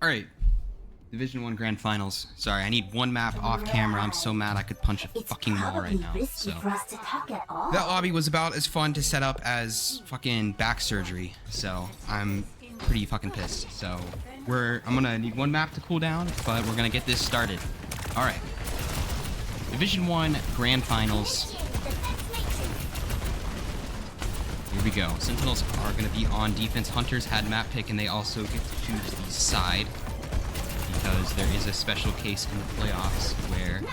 Alright. Division 1 Grand Finals. Sorry, I need one map off camera. I'm so mad I could punch a fucking wall right now. So that lobby was about as fun to set up as fucking back surgery. So I'm pretty fucking pissed. So I'm gonna need one map to cool down, but we're gonna get this started. Alright. Division 1 Grand Finals. Here we go. Sentinels are going to be on defense. Hunters had map pick, and they also get to choose the side because there is a special case in the playoffs where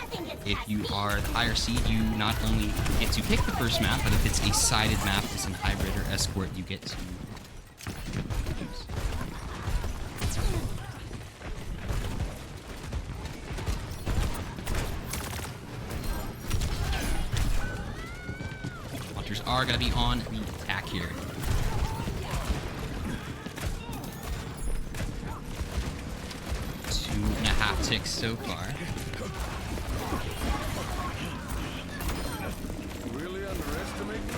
if you are the higher seed, you not only get to pick the first map, but if it's a sided map, it's an hybrid or escort, you get to choose. Hunters are going to be on the attack here. Two and a half ticks so far. Really underestimate me.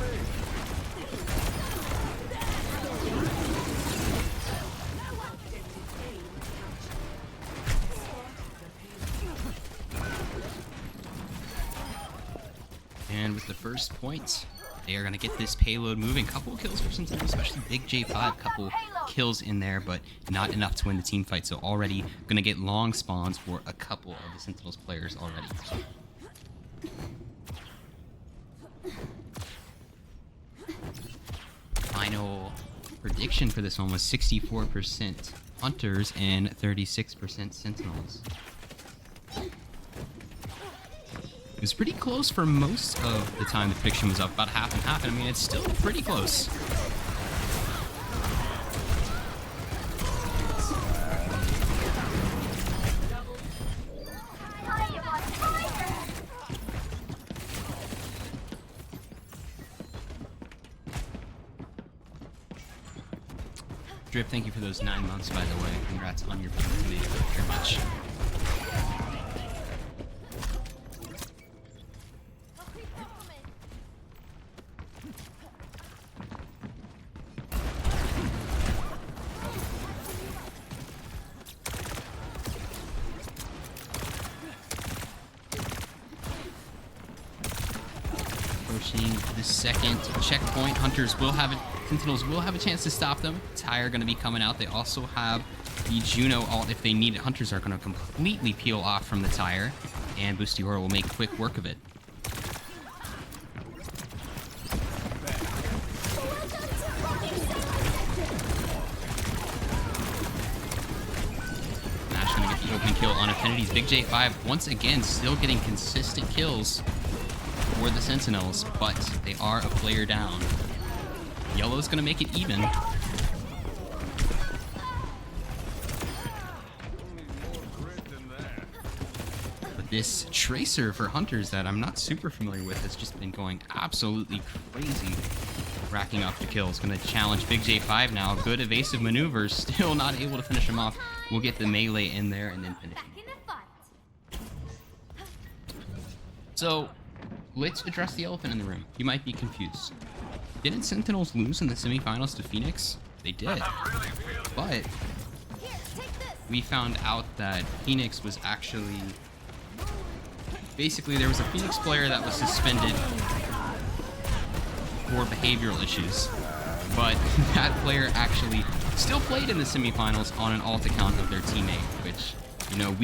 And with the first point, they are going to get this payload moving. Couple kills for Sentinels, especially Big J5. Couple kills in there, but not enough to win the team fight. So already going to get long spawns for a couple of the Sentinels players already. Final prediction for this one was 64% Hunters and 36% Sentinels. It was pretty close for most of the time the prediction was up, about half and half, and I mean, it's still pretty close. Drip, thank you for those 9 months, by the way. Congrats on your tomato. Thank you very much. Approaching the second checkpoint, Sentinels will have a chance to stop them. Tire going to be coming out. They also have the Juno ult if they need it. Hunters are going to completely peel off from the Tire, and Boostiora will make quick work of it. Nash going to get the opening kill on Affinity's. Big J5 once again still getting consistent kills for the Sentinels, but they are a player down. Yellow's gonna make it even. But this Tracer for Hunters that I'm not super familiar with has just been going absolutely crazy, racking up the kills. Gonna challenge Big J5 now. Good evasive maneuvers, still not able to finish him off. We'll get the melee in there and then finish him. So, let's address the elephant in the room. You might be confused. Didn't Sentinels lose in the semifinals to Phoenix? They did. But we found out that Phoenix was actually... Basically, there was a Phoenix player that was suspended for behavioral issues. But that player actually still played in the semifinals on an alt account of their teammate, which, you know,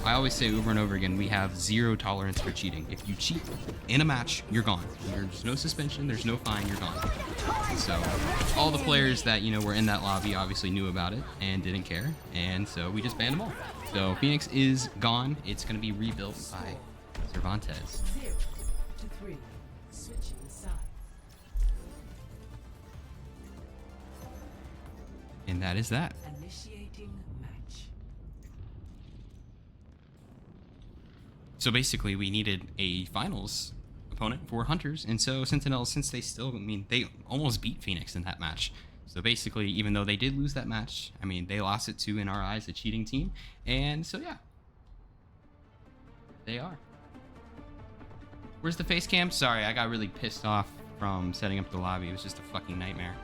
I always say over and over again, we have zero tolerance for cheating. If you cheat in a match, you're gone. There's no suspension, there's no fine, you're gone. So all the players that, you know, were in that lobby obviously knew about it and didn't care, and so we just banned them all. So Phoenix is gone. It's going to be rebuilt by Cervantes. 0 to 3, switching sides. And that is that. Initiating match. So basically, we needed a finals opponent for Hunters, and so Sentinels, since they still, I mean, they almost beat Phoenix in that match. So basically, even though they did lose that match, I mean, they lost it to, in our eyes, a cheating team. And so, yeah. They are. Where's the face cam? Sorry, I got really pissed off from setting up the lobby. It was just a fucking nightmare.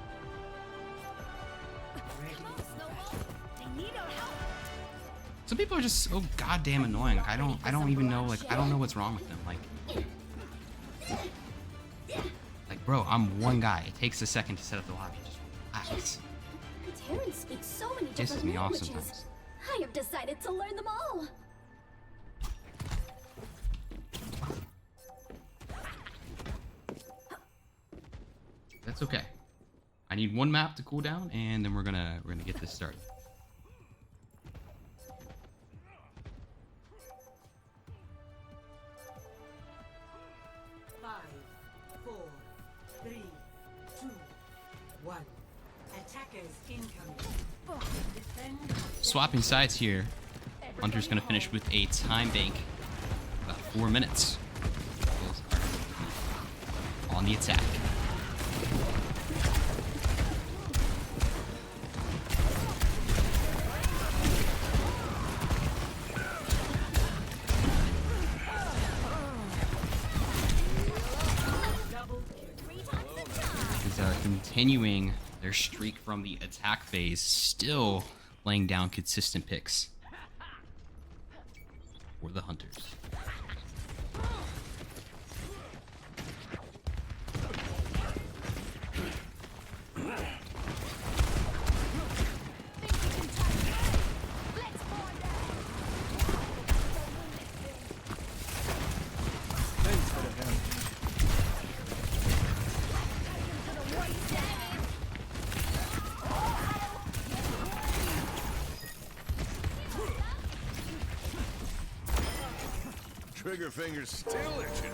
Some people are just so goddamn annoying. I don't even know, like, I don't know what's wrong with them. Like, bro, I'm one guy. It takes a second to set up the lobby. Just relax. Terran speaks so many Pisses different me off languages. sometimes. I have decided to learn them all. That's okay. I need one map to cool down, and then we're gonna get this started. Five, four, three, two, one. Attackers incoming. Defend. Swapping sides here. Hunter's gonna finish with a time bank. About 4 minutes. Bulls are on the attack. Continuing their streak from the attack phase, still laying down consistent picks for the Hunters. Thanks for the help. Trigger finger's still itching.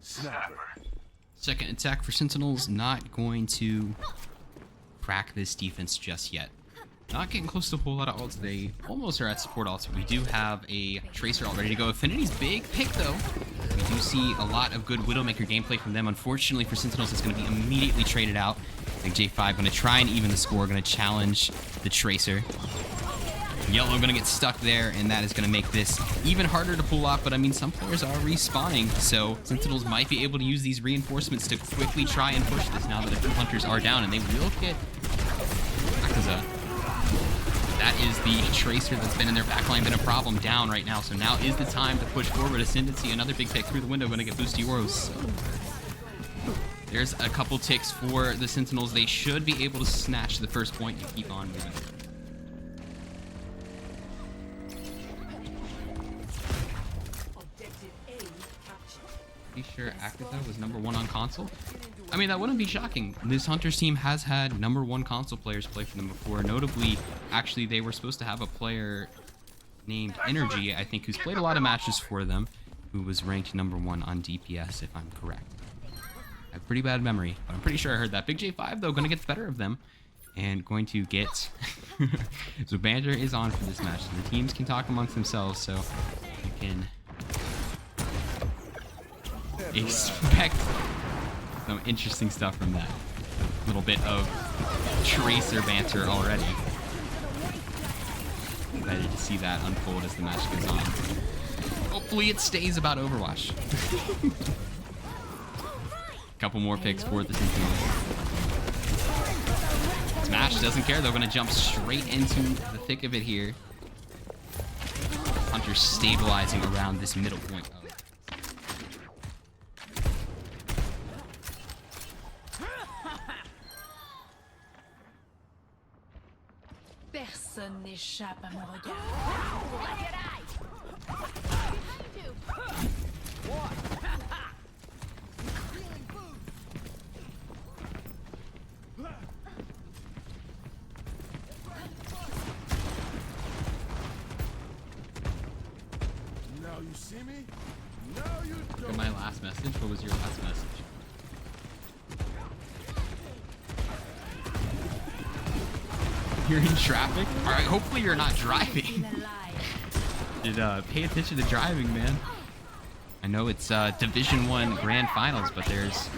Snapper. Second attack for Sentinels, not going to crack this defense just yet. Not getting close to a whole lot of ults. They almost are at support ults. We do have a Tracer all ready to go. Affinity's big pick, though. We do see a lot of good Widowmaker gameplay from them. Unfortunately for Sentinels, it's going to be immediately traded out. I think J5 going to try and even the score, going to challenge the Tracer. Yellow going to get stuck there, and that is going to make this even harder to pull off. But I mean, some players are respawning, so Sentinels might be able to use these reinforcements to quickly try and push this now that the two Hunters are down, and they will get Akaza. That is the Tracer that's been in their backline, been a problem down right now. So now is the time to push forward. Ascendancy, another big pick through the window, going to get boosty Euros. There's a couple ticks for the Sentinels. They should be able to snatch the first point and keep on moving. Objective A captured. Pretty sure Akaza was #1 on console. I mean, that wouldn't be shocking. This Hunters team has had #1 console players play for them before. Notably, actually, they were supposed to have a player named Energy, I think, who's played a lot of matches for them, who was ranked #1 on DPS, if I'm correct. I have pretty bad memory, but I'm pretty sure I heard that. Big J5, though, going to get the better of them and going to get... So Banter is on for this match. The teams can talk amongst themselves, so you can expect some interesting stuff from that. A little bit of Tracer banter already. Excited to see that unfold as the match goes on. Hopefully it stays about Overwatch. Couple more picks for the Sentinels. Smash doesn't care. They're going to jump straight into the thick of it here. Hunter stabilizing around this middle point. Personne n'échappe à mon regard. Now you see me? Now you Look don't. at my last message. What was your last message? You're in traffic? Alright, hopefully you're not driving. Did pay attention to driving, man. I know it's Division 1 Grand Finals, but there's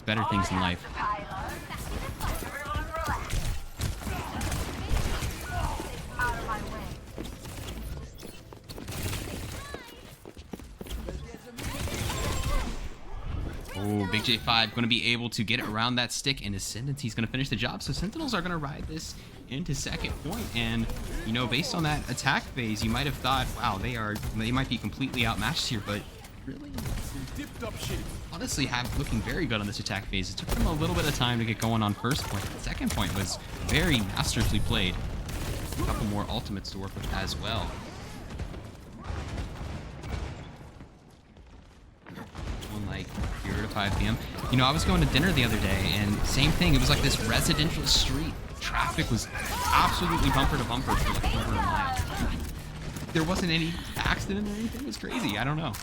better things in life. Oh, Big J5 going to be able to get around that stick, and Ascendancy's going to finish the job. So Sentinels are going to ride this into second point, and you know, based on that attack phase, you might have thought, wow, they might be completely outmatched here, but really, honestly, looking very good on this attack phase. It took them a little bit of time to get going on first point. The second point was very masterfully played. A couple more ultimates to work with as well. Like 0 to 5 p.m. You know, I was going to dinner the other day, and same thing. It was like this residential street. Traffic was absolutely bumper to bumper for like over a mile. There wasn't any accident or anything. It was crazy. I don't know.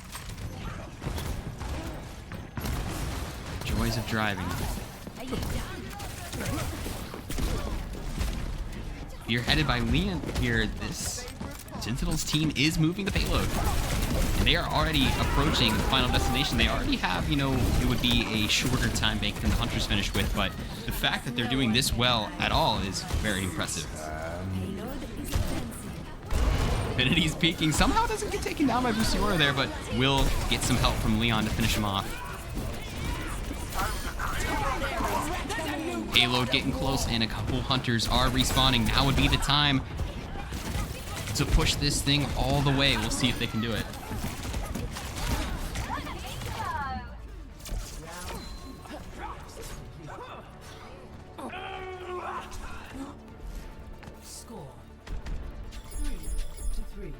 Joys of driving. You're headed by Leon here. This Sentinels team is moving the payload. And they are already approaching the final destination. They already have, you know, it would be a shorter time bank than the Hunters finished with, but the fact that they're doing this well at all is very impressive. Infinity's peeking. Somehow doesn't get taken down by Busiora there, but will get some help from Leon to finish him off. Payload getting close, and a couple Hunters are respawning. Now would be the time to push this thing all the way. We'll see if they can do it. Score 3-3.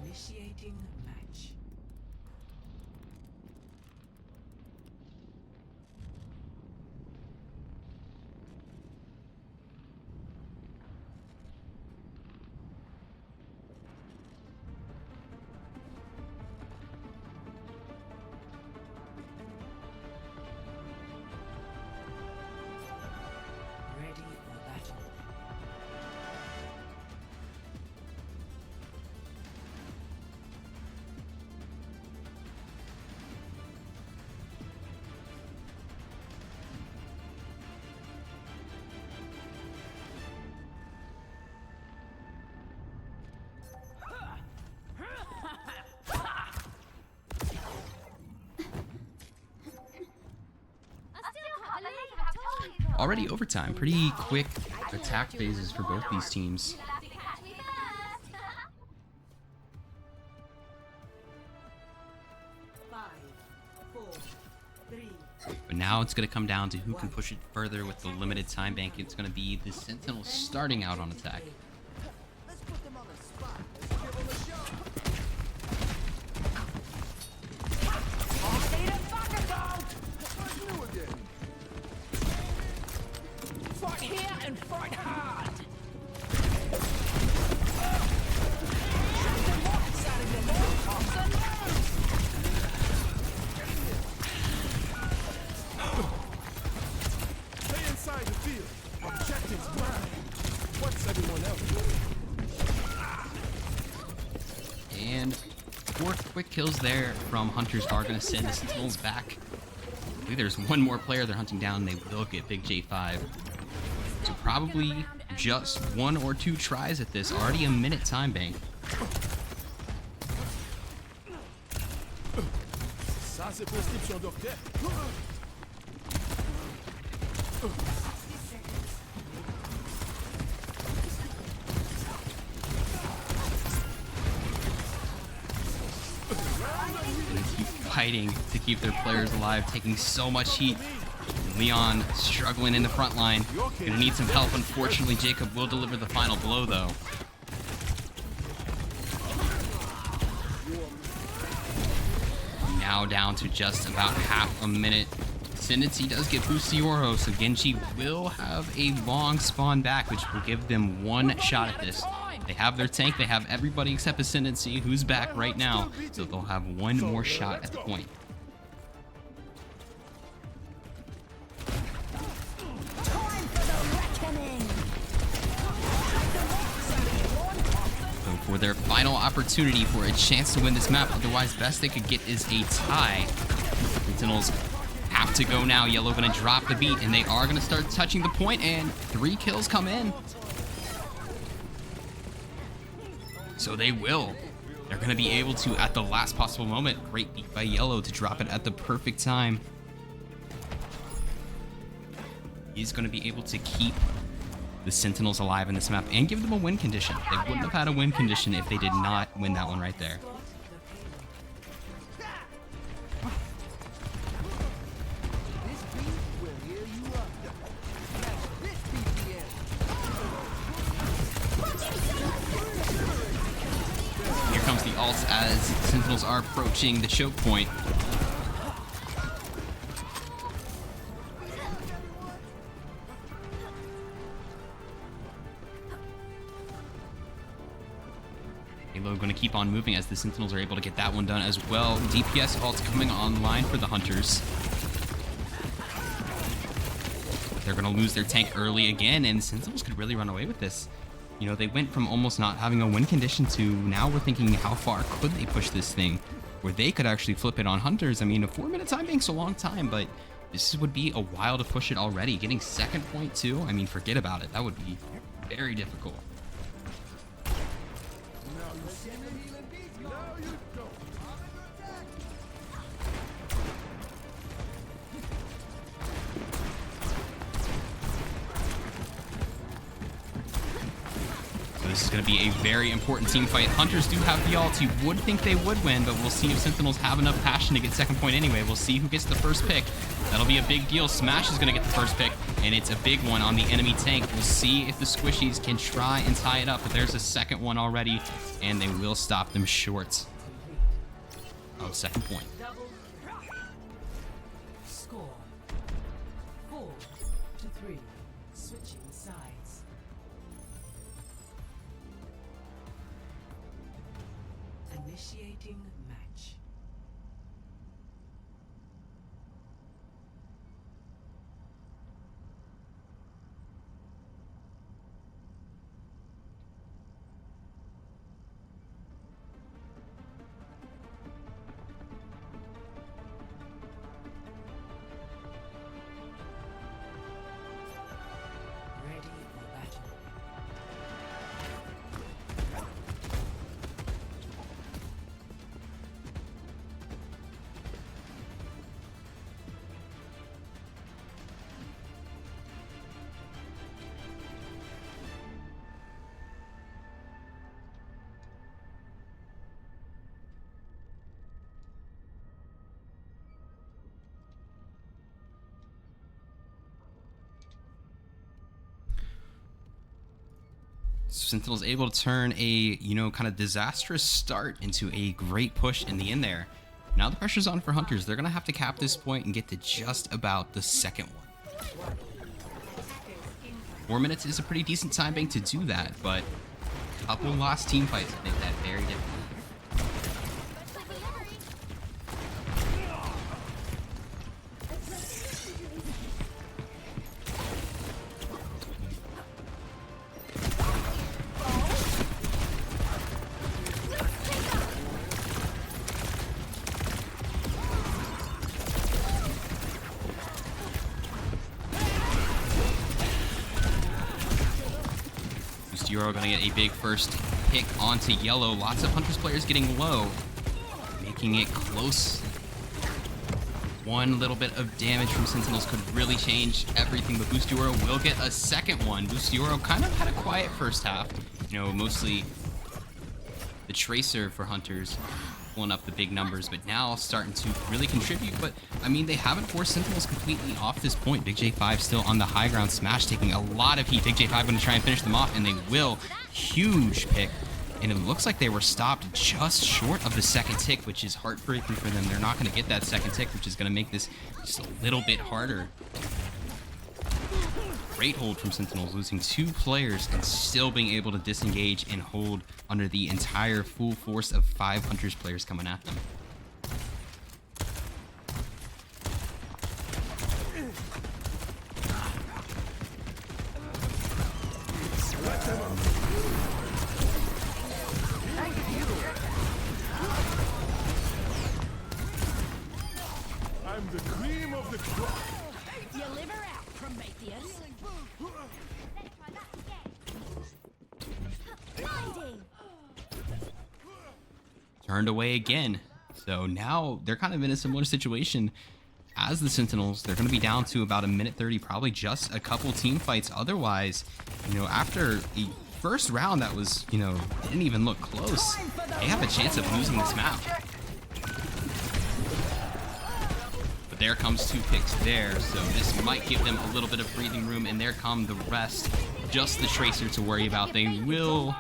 Initiating match. Ready for battle. Already overtime. Pretty quick attack phases for both these teams. 5, 4, 3. But now it's going to come down to who can push it further with the limited time bank. It's going to be the Sentinels starting out on attack. Let's put them on the spot. Let's give them a show. What's new again? Fight here and fight hard! Stay inside the field. Objectives mine. What's everyone else doing? And 4 quick kills there from Hunters are going to send the Sentinels back. I believe there's one more player they're hunting down, and they will get Big J5. So probably just 1 or 2 tries at this. Already a minute time bank. Ça, c'est prescription docteur. They keep fighting to keep their players alive, taking so much heat. Leon struggling in the front line. Gonna need some help. Unfortunately, Jacob will deliver the final blow, though. Now down to just about half a minute. Ascendancy does get Busioro, so Genji will have a long spawn back, which will give them 1 shot at this. They have their tank, they have everybody except Ascendancy, who's back right now, so they'll have 1 more shot at the point. So for their final opportunity for a chance to win this map, otherwise best they could get is a tie. Sentinels have to go now. Yellow gonna drop the beat, and they are gonna start touching the point, and 3 kills come in. So they will They're going to be able to, at the last possible moment, great beat by Yellow to drop it at the perfect time. He's going to be able to keep the Sentinels alive in this map and give them a win condition. They wouldn't have had a win condition if they did not win that one right there. This beat will hear you up. Yes, this beat the end. Here comes the ults as Sentinels are approaching the choke point. Halo going to keep on moving as the Sentinels are able to get that one done as well. DPS ults coming online for the Hunters. They're going to lose their tank early again, and Sentinels could really run away with this. You know, they went from almost not having a win condition to now we're thinking how far could they push this thing where they could actually flip it on Hunters. I mean, a 4-minute time bank's a long time, but this would be a while to push it already. Getting second point too, I mean, forget about it. That would be very difficult. This is going to be a very important team fight. Hunters do have the ult. You would think they would win, but we'll see if Sentinels have enough passion to get second point anyway. We'll see who gets the first pick. That'll be a big deal. Smash is going to get the first pick, and it's a big one on the enemy tank. We'll see if the Squishies can try and tie it up, but there's a second one already, and they will stop them short of second point. Score 4-3. Switching sides. Initiating match. Ready for battle. Sentinel's able to turn a, you know, kind of disastrous start into a great push in the end there. Now the pressure's on for Hunters. They're going to have to cap this point and get to just about the second one. 4 minutes is a pretty decent time bank to do that, but a couple lost team fights make that very difficult. Euro going to get a big first pick onto Yellow. Lots of Hunters players getting low, making it close. One little bit of damage from Sentinels could really change everything, but Boost Euro will get a second one. Boost Euro kind of had a quiet first half. You know, mostly the Tracer for Hunters pulling up the big numbers, but now starting to really contribute. But I mean, they haven't forced Sentinels completely off this point. Big J5 still on the high ground. Smash taking a lot of heat. Big J5 going to try and finish them off, and they will. Huge pick. And it looks like they were stopped just short of the second tick, which is heartbreaking for them. They're not going to get that second tick, which is going to make this just a little bit harder. Great hold from Sentinels, losing 2 players and still being able to disengage and hold under the entire full force of 5 Hunters players coming at them. I'm the cream of the crop. Deliver out, Prometheus. Blinding. turned away again. So now they're kind of in a similar situation as the Sentinels. They're going to be down to about 1:30, probably just a couple team fights. Otherwise, you know, after the first round that was, you know, didn't even look close, they have a chance of losing this map. But there comes 2 picks there, so this might give them a little bit of breathing room, and there come the rest. Just the Tracer to worry about. They will,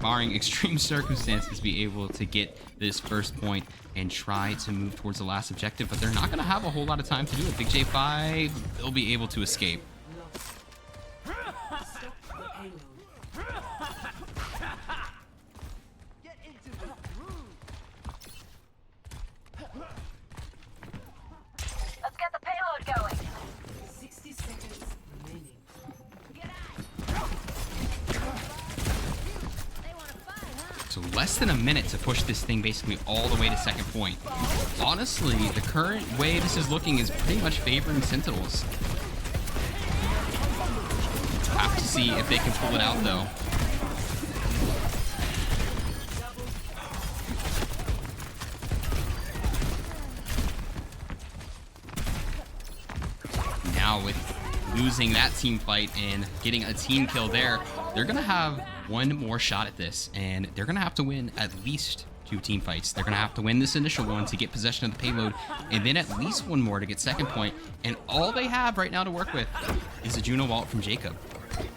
barring extreme circumstances, be able to get this first point and try to move towards the last objective, but they're not going to have a whole lot of time to do it. Big J5, they'll be able to escape. Get into the groove. Let's get the payload going. 60 seconds remaining. They want to fight, huh? So less than a minute to push this thing basically all the way to second point. Honestly, the current way this is looking is pretty much favoring Sentinels. Have to see if they can pull it out though. Now with losing that team fight and getting a team kill there, they're gonna have one more shot at this, and they're gonna have to win at least 2 team fights. They're gonna have to win this initial one to get possession of the payload, and then at least one more to get second point. And all they have right now to work with is a Juno Vault from Jacob. 10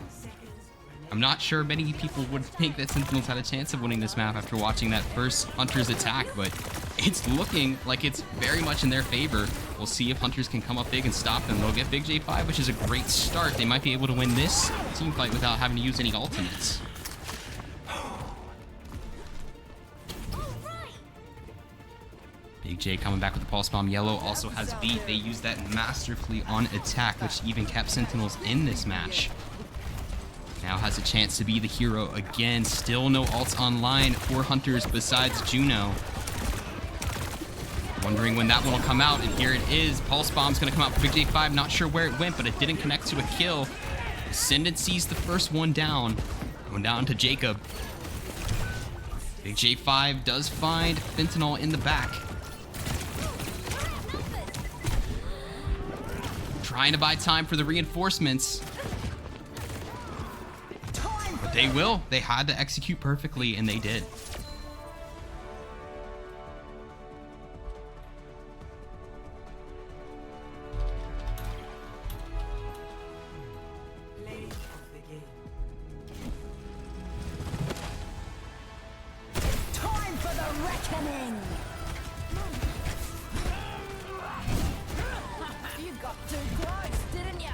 seconds remaining. I'm not sure many people would think that Sentinels had a chance of winning this map after watching that first Hunters attack, but it's looking like it's very much in their favor. We'll see if Hunters can come up big and stop them. They'll get Big J5, which is a great start. They might be able to win this team fight without having to use any ultimates. Big J coming back with the pulse bomb. Yellow also has beat. They used that masterfully on attack, which even kept Sentinels in this match. Now has a chance to be the hero again. Still no ults online for Hunters besides Juno. Wondering when that one will come out, and here it is. Pulse bomb's gonna come out for Big J5. Not sure where it went, but it didn't connect to a kill. Ascendant sees the first one down. Going down to Jacob. Big J5 does find Fentanyl in the back. Trying to buy time for the reinforcements. But they will. They had to execute perfectly, and they did. Play of the game. Time for the reckoning. You got too close, didn't ya?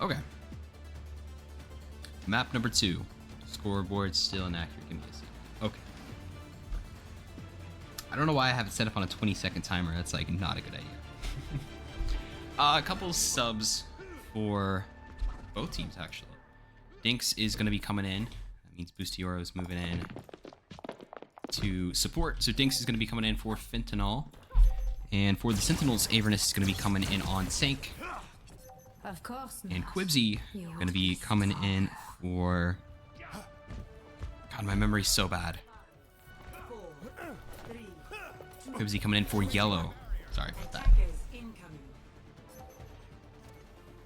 Okay. Map number 2. Scoreboard still inaccurate. Give me a second. Okay. I don't know why I have it set up on a 20-second timer. That's like not a good idea. A couple subs for both teams actually. Dinks is going to be coming in. That means Boostioro is moving in to support. So Dinks is going to be coming in for Fentanyl. And for the Sentinels, Avernus is going to be coming in on Sank. Of course. And Quibsy going to be coming in for... God, my memory's so bad. 4, 3, Quibsy coming in for Yellow. Sorry about that. attackers incoming.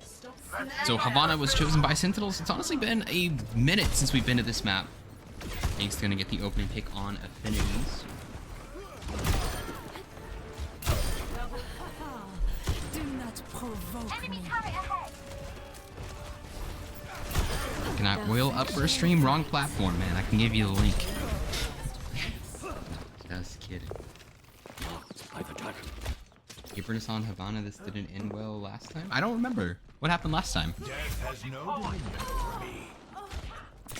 Stop So Havana was chosen by Sentinels. It's honestly been a minute since we've been to this map. Dink's going to get the opening pick on Affinities. Do not provoke me. Can I oil up for a stream? Wrong platform, man. I can give you the link. Just kidding. Avernus on Havana, this didn't end well last time? I don't remember. What happened last time? Death has no dominion over me.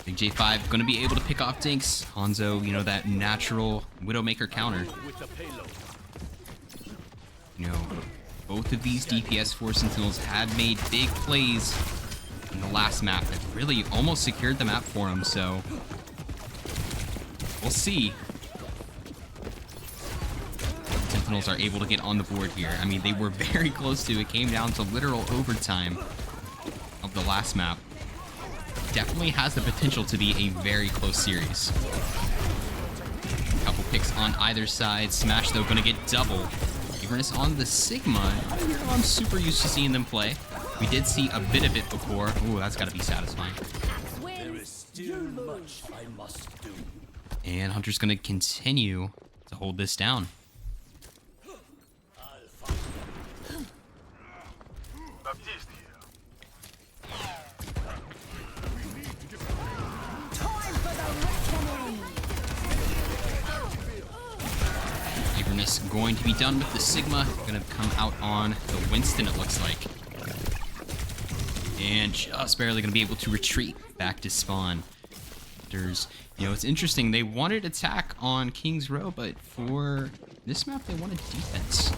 Big J5 gonna be able to pick off Dinks. Hanzo, you know, that natural Widowmaker counter. With the payload. You know, both of these DPS 4 Sentinels had made big plays in the last map that really almost secured the map for them, so we'll see. Sentinels are able to get on the board here. I mean, they were very close to it. Came down to literal overtime. of the last map, definitely has the potential to be a very close series. Couple picks on either side. Smash, though, gonna get double. Avernus on the Sigma. I'm super used to seeing them play. We did see a bit of it before. Ooh, that's gotta be satisfying. There is still much I must do. And Hunter's gonna continue to hold this down. Time for the reckoning. Avernus going to be done with the Sigma. Gonna come out on the Winston, it looks like. And just barely gonna be able to retreat back to spawn. There's, you know, it's interesting. They wanted attack on King's Row, but for this map, they wanted defense.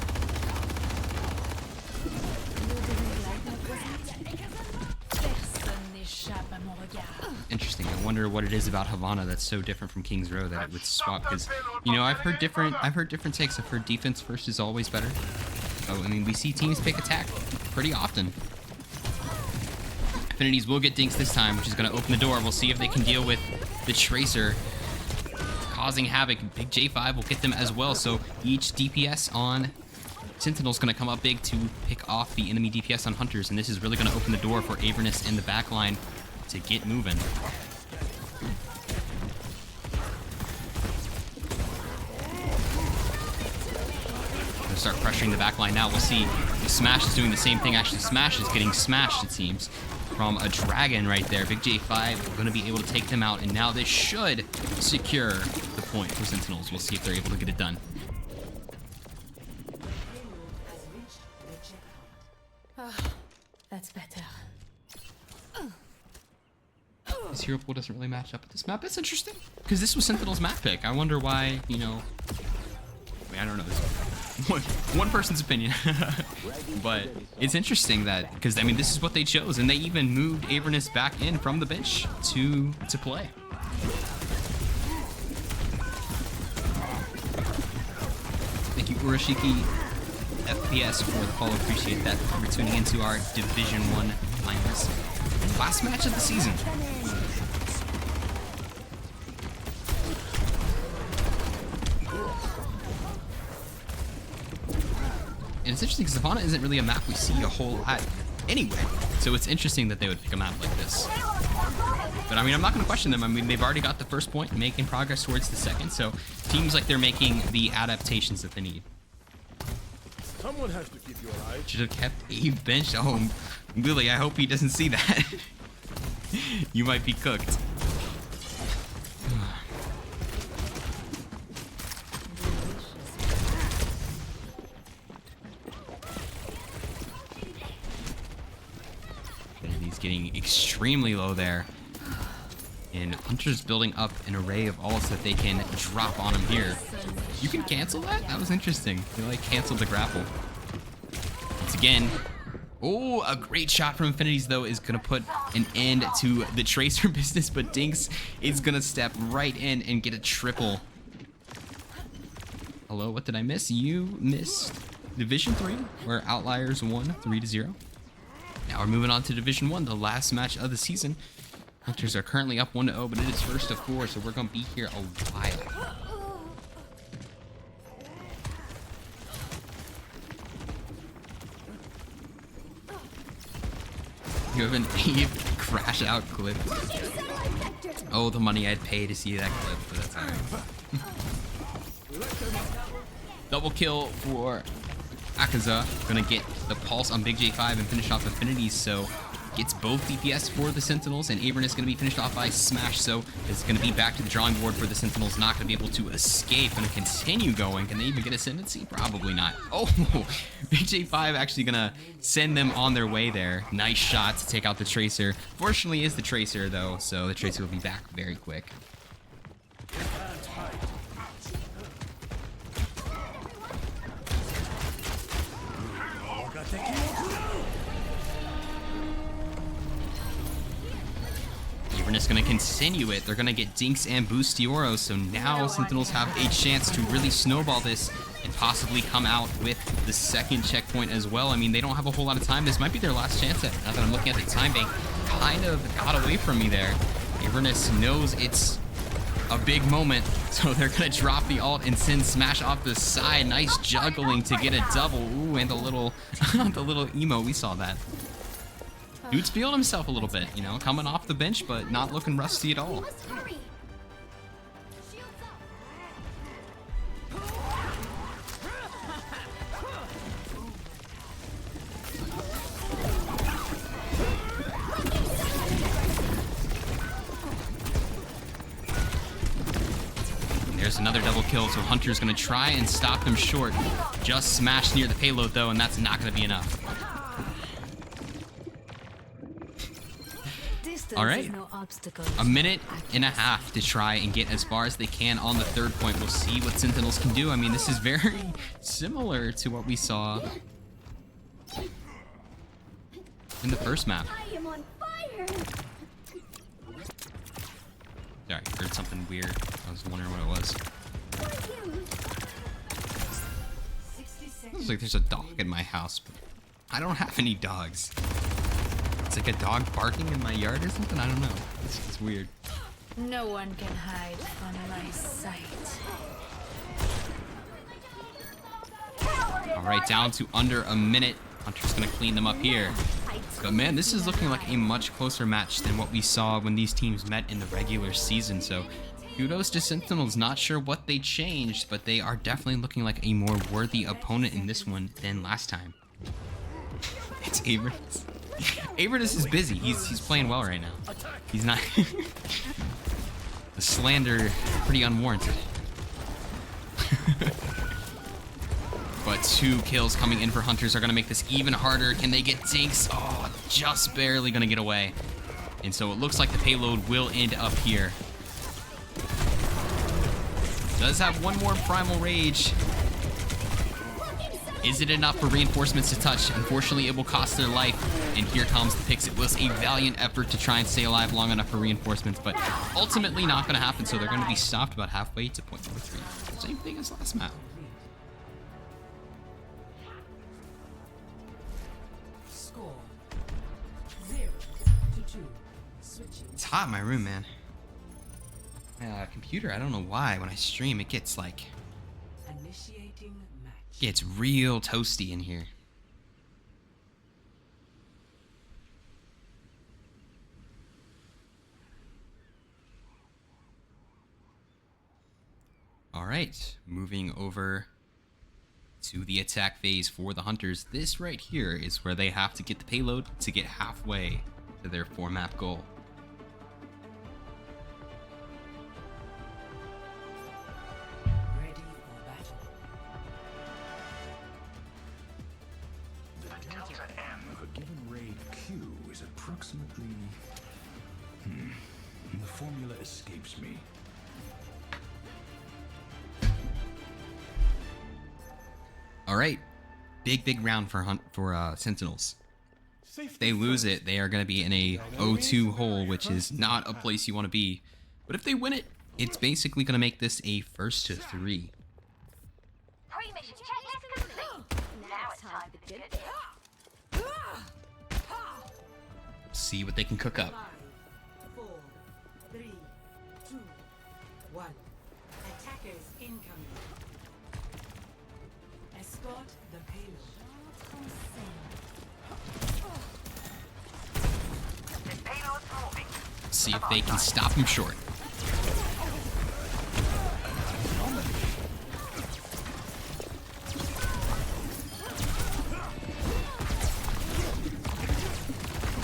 Interesting. I wonder what it is about Havana that's so different from King's Row that it would swap. Because, you know, I've heard different takes. I've heard defense first is always better. So, I mean, we see teams pick attack pretty often. Affinities will get dinks this time, which is going to open the door. We'll see if they can deal with the Tracer causing havoc. Big J5 will get them as well. So each DPS on Sentinel's going to come up big to pick off the enemy DPS on Hunters. And this is really going to open the door for Avernus and the backline to get moving. Gonna start pressuring the backline now. We'll see if Smash is doing the same thing. Actually, Smash is getting smashed, it seems, from a dragon right there. Big J5 going to be able to take them out, and now this should secure the point for Sentinels. We'll see if they're able to get it done. That's better. This hero pool doesn't really match up with this map. That's interesting, because this was Sentinel's map pick. I wonder why, you know... I mean, I don't know. This one person's opinion. But it's interesting that, because, I mean, this is what they chose, and they even moved Avernus back in from the bench to play. Thank you, Urashiki FPS, for the follow. Appreciate that. For tuning into our Division 1 finals. Last match of the season. And it's interesting because Havana isn't really a map we see a whole lot anyway. So it's interesting that they would pick a map like this. But I mean, I'm not going to question them. I mean, they've already got the first point, making progress towards the second. So seems like they're making the adaptations that they need. Someone has to keep you alive. Should have kept a bench. Oh, Lily, I hope he doesn't see that. You might be cooked. He's getting extremely low there. And Hunter's building up an array of ults that they can drop on him here. You can cancel that? That was interesting. They like canceled the grapple. Once again. Oh, a great shot from Affinities, though, is going to put an end to the Tracer business, but Dinks is going to step right in and get a triple. Hello, what did I miss? You missed Division 3, where Outliers won 3-0. Now we're moving on to Division 1, the last match of the season. Hunters are currently up 1-0, but it is first of 4, so we're going to be here a while. You have an Eve crash out clip. Oh, the money I'd pay to see that clip, but that's alright. Double kill for Akaza. Gonna get the pulse on Big J5 and finish off Affinities, so gets both DPS for the Sentinels, and Avernus is going to be finished off by Smash, so it's going to be back to the drawing board for the Sentinels. Not going to be able to escape. Going to continue going. Can they even get Ascendancy? Probably not. Oh, Big J5 actually going to send them on their way there. Nice shot to take out the Tracer. Fortunately, is the Tracer, though, so the Tracer will be back very quick. Avernus going to continue it. They're going to get Dinks and Boostioro, so now Sentinels have a chance to really snowball this and possibly come out with the second checkpoint as well. I mean, they don't have a whole lot of time. This might be their last chance at it. Now that I'm looking at the time bank, kind of got away from me there. Avernus knows it's a big moment, so they're gonna drop the ult and send Smash off the side. Nice juggling to get a double. Ooh, and the little the little emo, we saw that. Dude's feeling himself a little bit, you know, coming off the bench, but not looking rusty at all. Must hurry. Shields There's another double kill, so Hunter's gonna try and stop him short. Just smashed near the payload though, and that's not gonna be enough. All right, a minute and a half to try and get as far as they can on the third point. We'll see what Sentinels can do. I mean, this is very similar to what we saw in the first map. I am on fire. Sorry, heard something weird. I was wondering what it was. Looks like there's a dog in my house, but I don't have any dogs. It's like a dog barking in my yard or something? I don't know. It's weird. No one can hide from my sight. All right, down to under a minute. Hunter's gonna clean them up here. But man, this is looking like a much closer match than what we saw when these teams met in the regular season. So kudos to Sentinels. Not sure what they changed, but they are definitely looking like a more worthy opponent in this one than last time. It's Avernus. Avernus is busy. He's playing well right now. He's not. The slander, pretty unwarranted. But 2 kills coming in for Hunters are going to make this even harder. Can they get dinks? Oh, just barely going to get away. And so it looks like the payload will end up here. Does have one more Primal Rage. Is it enough for reinforcements to touch? Unfortunately, it will cost their life. And here comes the picks. It was a valiant effort to try and stay alive long enough for reinforcements, but ultimately not going to happen. So they're going to be stopped about halfway to point number 3. Same thing as last map. Score 0-2. Switching. It's hot in my room, man. My computer, I don't know why. When I stream, it gets like... Initiating match. It's real toasty in here. All right, moving over to the attack phase for the Hunters. This right here is where they have to get the payload to get halfway to their 4-map goal. Ready for battle. The delta M of a given ray Q is approximately... The formula escapes me. All right, big round for Sentinels. If they lose it, they are going to be in a 0-2 hole, which is not a place you want to be. But if they win it, it's basically going to make this a 1st to 3. Pre-mission checklist complete. Now it's time for the good bit. See what they can cook up. 5, 4, 3, 2, 1. Attackers incoming. Escort the payload. See if they can stop him short.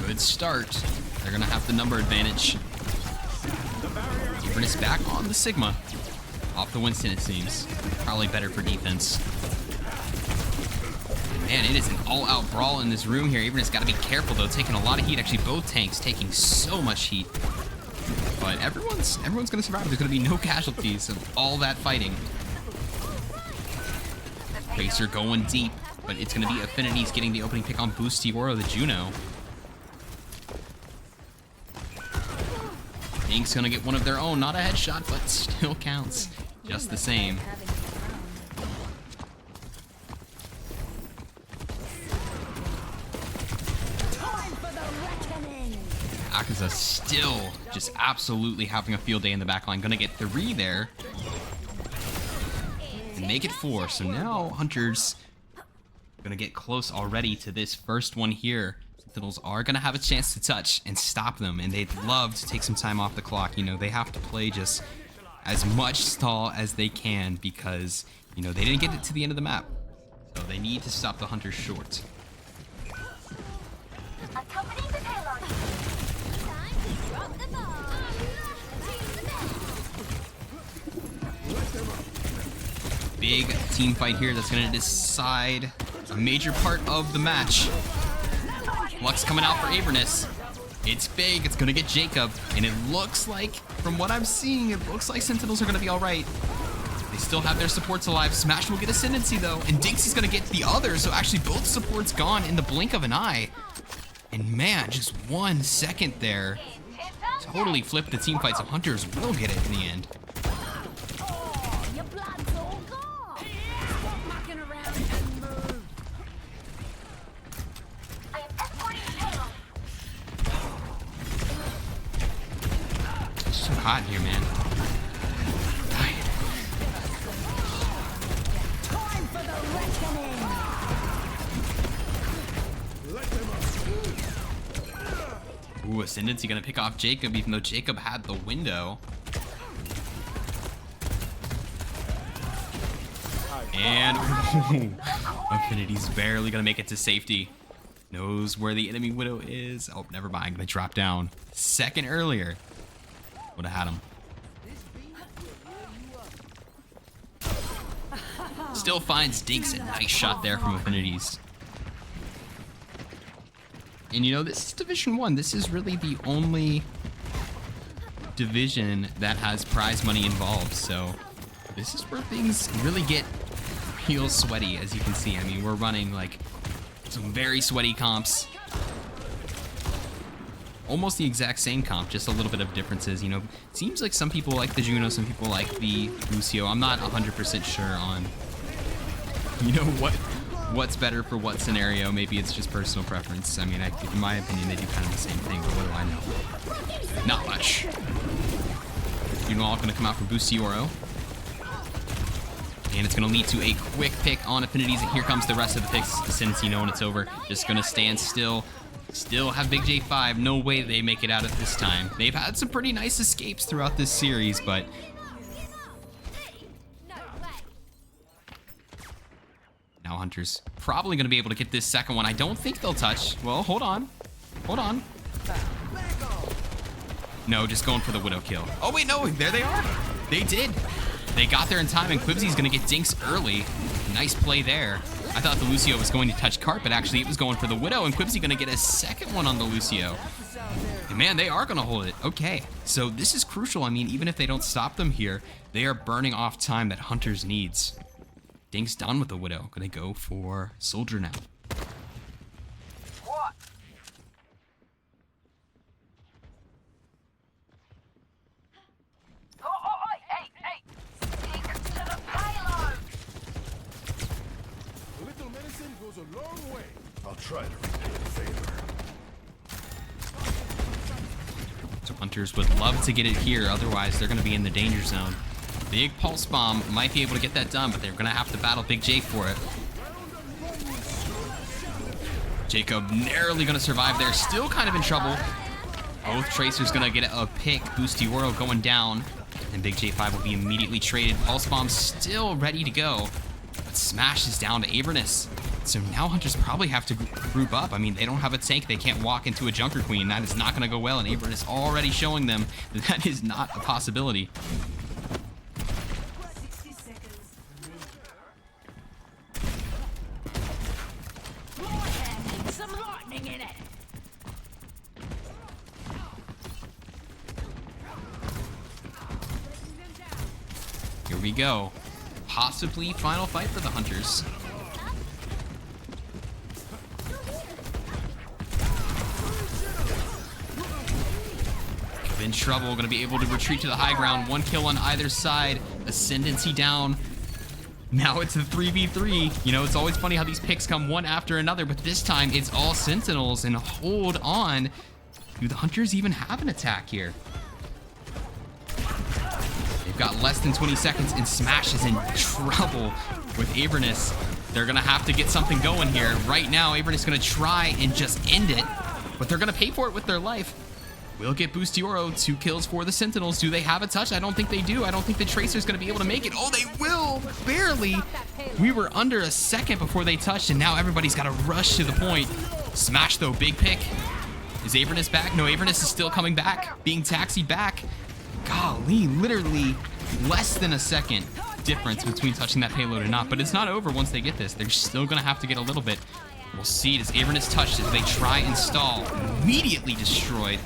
Good start. They're gonna have the number advantage. Avernus back on the Sigma. Off the Winston, it seems. Probably better for defense. Man, it is an all-out brawl in this room here. Avernus got to be careful, though, taking a lot of heat. Actually, both tanks taking so much heat. But everyone's going to survive. There's going to be no casualties of all that fighting. Racer going deep, but it's going to be Affinities getting the opening pick on Boostioro, the Juno. Ink's going to get one of their own. Not a headshot, but still counts. Just the same. Akaza still just absolutely having a field day in the backline. Gonna get 3 there. And make it 4. So now Hunters gonna get close already to this first one here. Sentinels are gonna have a chance to touch and stop them, and they'd love to take some time off the clock. You know, they have to play just as much stall as they can because, you know, they didn't get it to the end of the map. So they need to stop the Hunters short. Accompany the payload. Time to drop the ball. Big team fight here that's gonna decide a major part of the match. Lux coming out for Avernus. It's big, it's gonna get Jacob, and it looks like, from what I'm seeing, it looks like Sentinels are gonna be alright. They still have their supports alive. Smash will get Ascendancy though, and Dinks is gonna get the other, so actually both supports gone in the blink of an eye. And man, just 1 second there. Totally flipped the team fight, so Hunters will get it in the end. Your blood's all gone. Stop mucking around and move. I am escorting the payload. It's so hot in here, man. Time for the reckoning. Ooh, Ascendancy gonna pick off Jacob, even though Jacob had the window. And Affinity's barely gonna make it to safety. Knows where the enemy widow is. Oh, never mind. Gonna drop down. Second earlier. Would have had him. Still finds Dinks. A nice shot there from Affinities. And you know, this is Division 1. This is really the only division that has prize money involved. So this is where things really get real sweaty, as you can see. I mean, we're running like some very sweaty comps. Almost the exact same comp, just a little bit of differences. You know, seems like some people like the Juno, some people like the Lucio. I'm not 100% sure on, you know, what's better for what scenario. Maybe it's just personal preference. I mean, in my opinion, they do kind of the same thing, but what do I know? Not much. Juno all gonna come out for Boost Yoro. And it's gonna lead to a quick pick on Affinities, and here comes the rest of the picks. Ascendancy knowing it's over. Just gonna stand still. Still have Big J5. No way they make it out of this time. They've had some pretty nice escapes throughout this series, but now Hunter's probably going to be able to get this second one. I don't think they'll touch. Well, hold on. Hold on. No, just going for the Widow kill. Oh, wait, no. There they are. They did. They got there in time, and Quibsy's going to get Dinks early. Nice play there. I thought the Lucio was going to touch Cart, but actually it was going for the Widow, and Quibsy going to get a second one on the Lucio. And man, they are going to hold it. Okay, so this is crucial. I mean, even if they don't stop them here, they are burning off time that Hunters needs. Dinks done with the Widow. Gonna go for Soldier now. What? Hey! Stick to the payload! A little medicine goes a long way. I'll try to repay the favor. So Hunters would love to get it here, otherwise they're gonna be in the danger zone. Big Pulse Bomb might be able to get that done, but they're gonna have to battle Big J for it. Jacob narrowly gonna survive there, still kind of in trouble. Both Tracers gonna get a pick. Boosty World going down, and Big J5 will be immediately traded. Pulse Bomb still ready to go, but Smash is down to Avernus. So now Hunters probably have to group up. I mean, they don't have a tank. They can't walk into a Junker Queen. That is not gonna go well, and Avernus already showing them that that is not a possibility. 60 seconds remaining. Some lightning in it. Here we go. Possibly final fight for the Hunters. In trouble, gonna be able to retreat to the high ground. 1 kill on either side. Ascendancy down. Now it's a 3v3. You know, it's always funny how these picks come one after another, but this time it's all Sentinels, and hold on. Do the Hunters even have an attack here? They've got less than 20 seconds, and Smash is in trouble with Avernus. They're going to have to get something going here. Right now, Avernus is going to try and just end it, but they're going to pay for it with their life. Will get Boostioro, 2 kills for the Sentinels. Do they have a touch? I don't think they do. I don't think the Tracer's going to be able to make it. Oh, they will, barely. We were under a second before they touched, and now everybody's got to rush to the point. Smash, though, big pick. Is Avernus back? No, Avernus is still coming back, being taxied back. Golly, literally less than a second difference between touching that payload or not, but it's not over once they get this. They're still going to have to get a little bit. We'll see. Does Avernus touch as they try and stall? Immediately destroyed.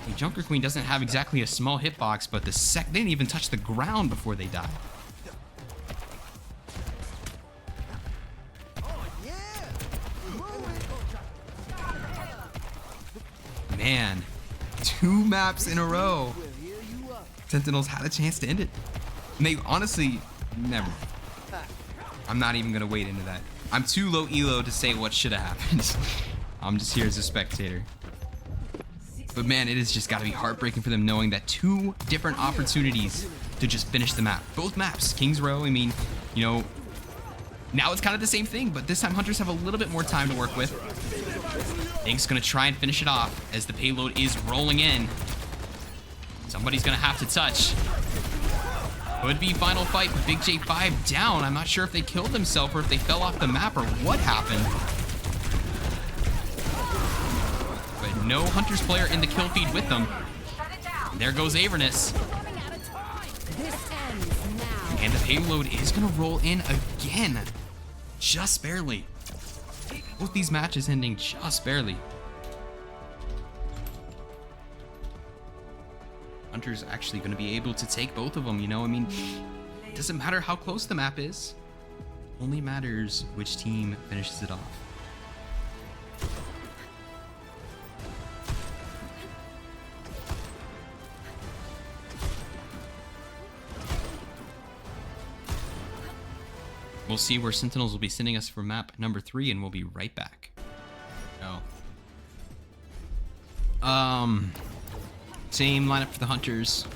The Junker Queen doesn't have exactly a small hitbox, but they didn't even touch the ground before they died. Man, 2 maps in a row. Sentinels had a chance to end it. And they honestly never. I'm not even going to wade into that. I'm too low elo to say what should have happened. I'm just here as a spectator. But man, it has just got to be heartbreaking for them knowing that 2 different opportunities to just finish the map. Both maps, King's Row, I mean, you know, now it's kind of the same thing, but this time Hunters have a little bit more time to work with. Ink's going to try and finish it off as the payload is rolling in. Somebody's going to have to touch. Could be final fight, but Big J5 down. I'm not sure if they killed themselves or if they fell off the map or what happened. But no Hunters player in the kill feed with them. There goes Avernus. And the payload is going to roll in again. Just barely. Both these matches ending just barely. Hunter's actually going to be able to take both of them, you know? I mean, it doesn't matter how close the map is. Only matters which team finishes it off. We'll see where Sentinels will be sending us for map number 3, and we'll be right back. Same lineup for the Hunters.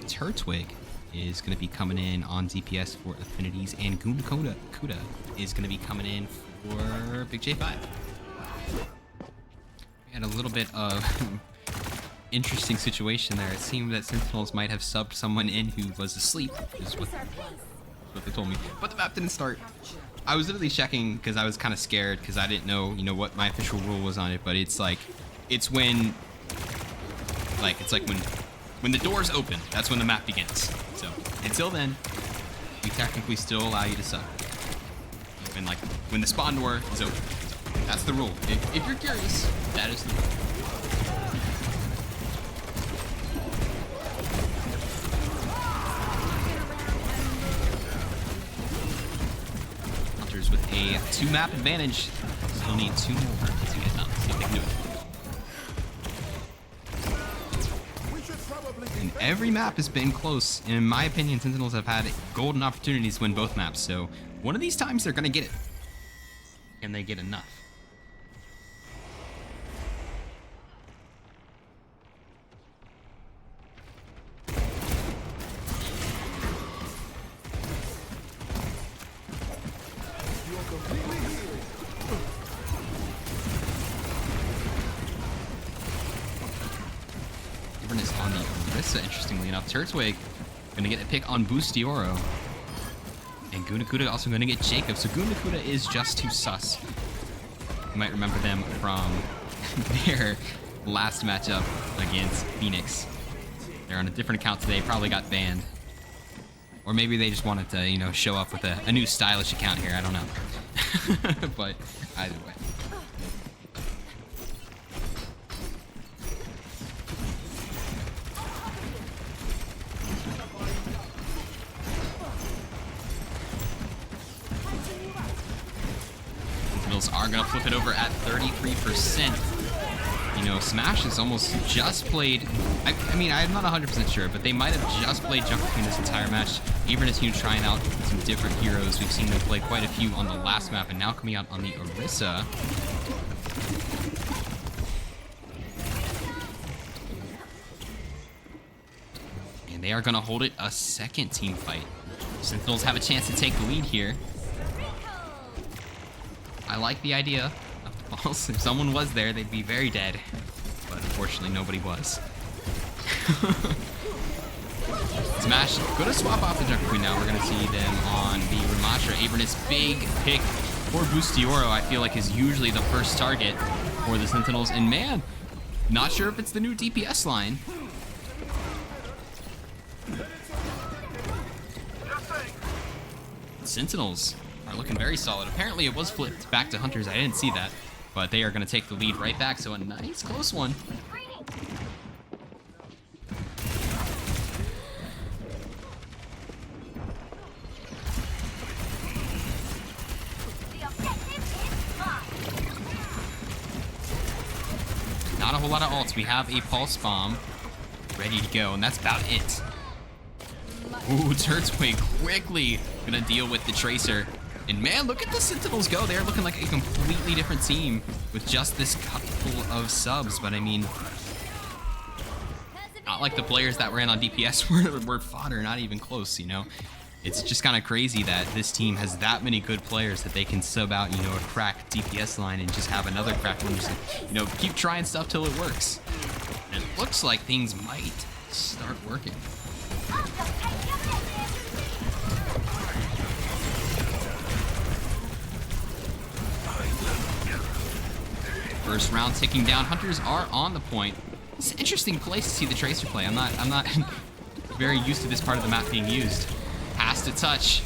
Turtwig is going to be coming in on DPS for Affinities, and Kuda is going to be coming in for Big J5. We had a little bit of interesting situation there. It seemed that Sentinels might have subbed someone in who was asleep, is what they told me. But the map didn't start. I was literally checking because I was kind of scared because I didn't know, you know, what my official rule was on it. But it's like, it's when the doors open, that's when the map begins. So until then, we technically still allow you to sub. When the spawn door is open. So that's the rule. If you're curious, that is the rule. Hunters with a 2-map advantage. Still need 2 more to get done. See if they can do it. And every map has been close. And in my opinion, Sentinels have had golden opportunities to win both maps. So one of these times they're going to get it. Can they get enough? Is on the Orisa, interestingly enough. Turtwig gonna get a pick on Boostioro. And Gunakuda also gonna get Jacob. So Gunakuda is just too sus. You might remember them from their last matchup against Phoenix. They're on a different account today, probably got banned. Or maybe they just wanted to, you know, show up with a new stylish account here, I don't know. But either way. Are gonna flip it over at 33%. You know, Smash has almost just played. I mean, I'm not 100% sure, but they might have just played Junker Queen this entire match. Avernus, you know, trying out some different heroes. We've seen them play quite a few on the last map, and now coming out on the Orisa. And they are going to hold it a second team fight. Sentinels have a chance to take the lead here. I like the idea of the balls. If someone was there, they'd be very dead. But unfortunately, nobody was. Smash, gonna swap off the Jungle Queen now. We're gonna see them on the Ramattra. Avernus, big pick for Bustioro, I feel like is usually the first target for the Sentinels. And man, not sure if it's the new DPS line. Sentinels are looking very solid. Apparently it was flipped back to Hunters. I didn't see that. But they are gonna take the lead right back. So a nice close one. Not a whole lot of ults. We have a pulse bomb ready to go, and that's about it. Ooh, turns away quickly. Gonna deal with the Tracer. And man, look at the Sentinels go. They're looking like a completely different team with just this couple of subs. But I mean, not like the players that ran on DPS were fodder, not even close, you know? It's just kind of crazy that this team has that many good players that they can sub out, you know, a cracked DPS line and just have another cracked one. Just, you know, keep trying stuff till it works. And it looks like things might start working. First round ticking down. Hunters are on the point. It's an interesting place to see the Tracer play. I'm not very used to this part of the map being used. Has to touch.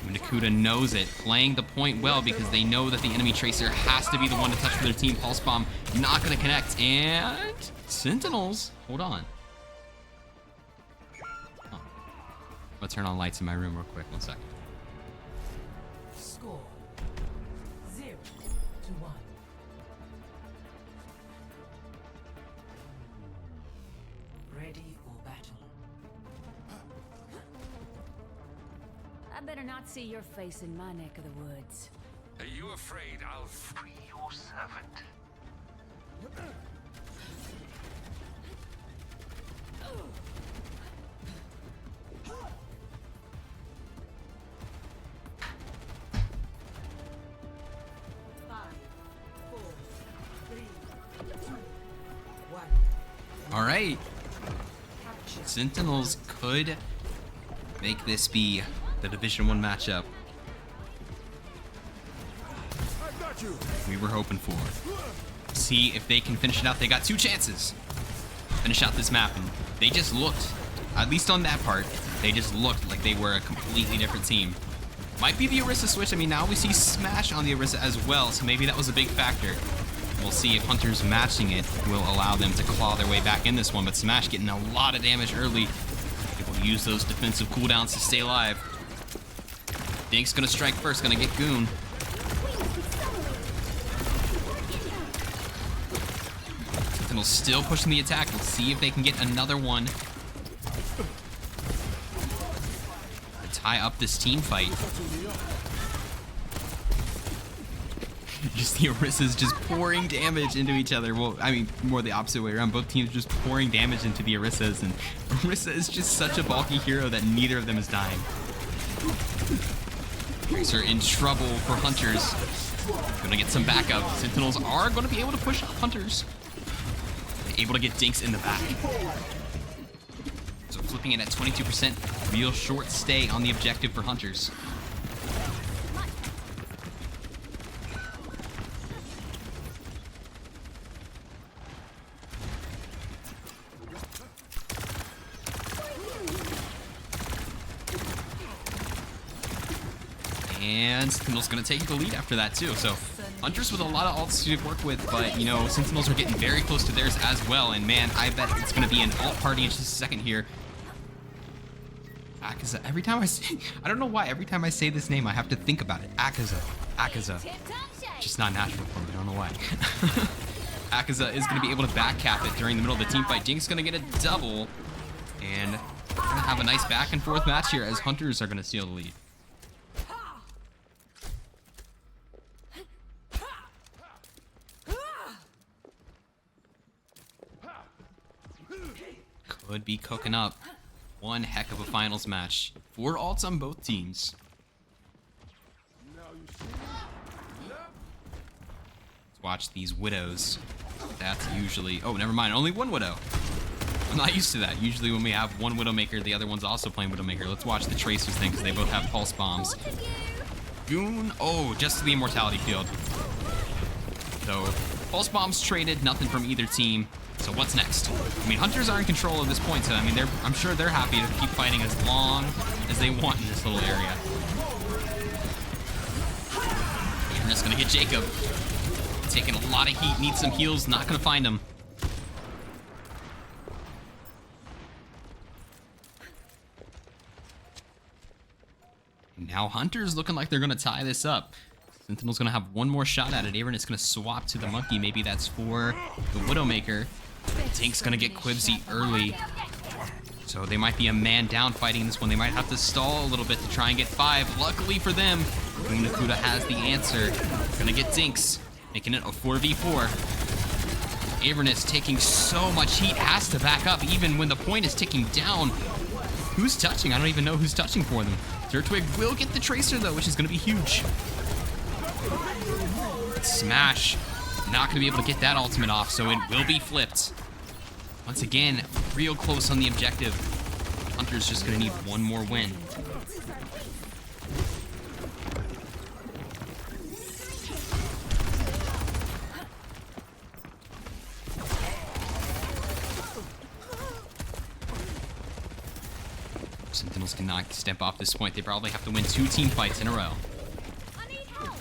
Nakuda knows it, playing the point well because they know that the enemy Tracer has to be the one to touch for their team. Pulse bomb not going to connect, and Sentinels. Hold on. Oh. I'll turn on lights in my room real quick. 1 second. Score 0-1. Ready for battle. I better not see your face in my neck of the woods. Are you afraid I'll free your servant? All right. Sentinels could make this be the Division 1 matchup we were hoping for. See if they can finish it out. They got 2 chances to finish out this map, and they just looked, at least on that part, they just looked like they were a completely different team. Might be the Orisa switch. I mean, now we see Smash on the Orisa as well, so maybe that was a big factor. We'll see if Hunters matching it will allow them to claw their way back in this one, but Smash getting a lot of damage early. They will use those defensive cooldowns to stay alive. Dink's gonna strike first, gonna get Goon. Sentinels still pushing the attack. We'll see if they can get another one to tie up this team fight. Just the Orisas just pouring damage into each other. Well, I mean, more the opposite way around. Both teams just pouring damage into the Orisas, and Orisa is just such a bulky hero that neither of them is dying. Tracer in trouble for Hunters. Gonna get some backup. Sentinels are gonna be able to push up Hunters. Able to get Dinks in the back. So flipping it at 22%. Real short stay on the objective for Hunters. And Sentinel's gonna take the lead after that too. So Hunters with a lot of ults to work with, but you know, Sentinels are getting very close to theirs as well. And man, I bet it's gonna be an alt party in just a second here. Akaza. Every time I say, I don't know why, every time I say this name, I have to think about it. Akaza. Akaza. Just not natural for me, I don't know why. Akaza is gonna be able to back cap it during the middle of the team fight. Dink's gonna get a double. And we're gonna have a nice back and forth match here as Hunters are gonna steal the lead. Would be cooking up one heck of a finals match. 4 ults on both teams. Now you see? Let's watch these widows. That's usually... Oh, never mind. Only one widow. I'm not used to that. Usually when we have one Widowmaker, the other one's also playing Widowmaker. Let's watch the Tracers thing because they both have pulse bombs. Goon. Oh, just to the immortality field. So, pulse bombs traded. Nothing from either team. So what's next? I mean, Hunters are in control at this point, so I mean, I'm sure they're happy to keep fighting as long as they want in this little area. We're just gonna get Jacob. Taking a lot of heat, needs some heals, not gonna find him. Now Hunter's looking like they're gonna tie this up. Sentinel's gonna have one more shot at it. Avernus gonna swap to the monkey. Maybe that's for the Widowmaker. Tank's gonna get Quibsy early. So they might be a man down fighting this one. They might have to stall a little bit to try and get 5. Luckily for them, Nakuda has the answer. Gonna get Dinks, making it a 4v4. Avernus taking so much heat, has to back up even when the point is ticking down. Who's touching? I don't even know who's touching for them. Turtwig will get the Tracer though, which is gonna be huge. Smash. Not gonna be able to get that ultimate off, so it will be flipped. Once again, real close on the objective. Hunter's just gonna need one more win. Sentinels cannot step off this point. They probably have to win 2 team fights in a row.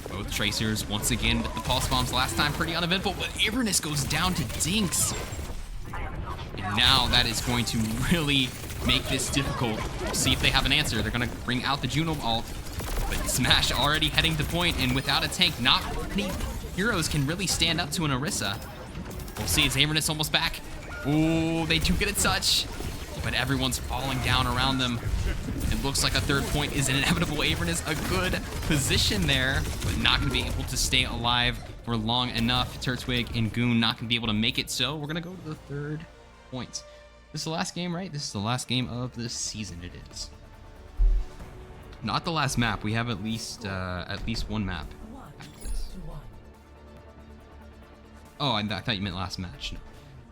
Both Tracers, once again, with the pulse bombs last time, pretty uneventful, but Avernus goes down to Dinks. And now that is going to really make this difficult. We'll see if they have an answer. They're going to bring out the Juno ult, but Smash already heading to point, and without a tank, not many heroes can really stand up to an Orisa. We'll see, is Avernus almost back? Oh, they do get a touch, but everyone's falling down around them. It looks like a 3rd point is inevitable. Avernus, a good position there, but not going to be able to stay alive for long enough. Turtwig and Goon not going to be able to make it, so we're going to go to the 3rd point. This is the last game, right? This is the last game of the season, it is. Not the last map. We have at least one map after this. Oh, I thought you meant last match.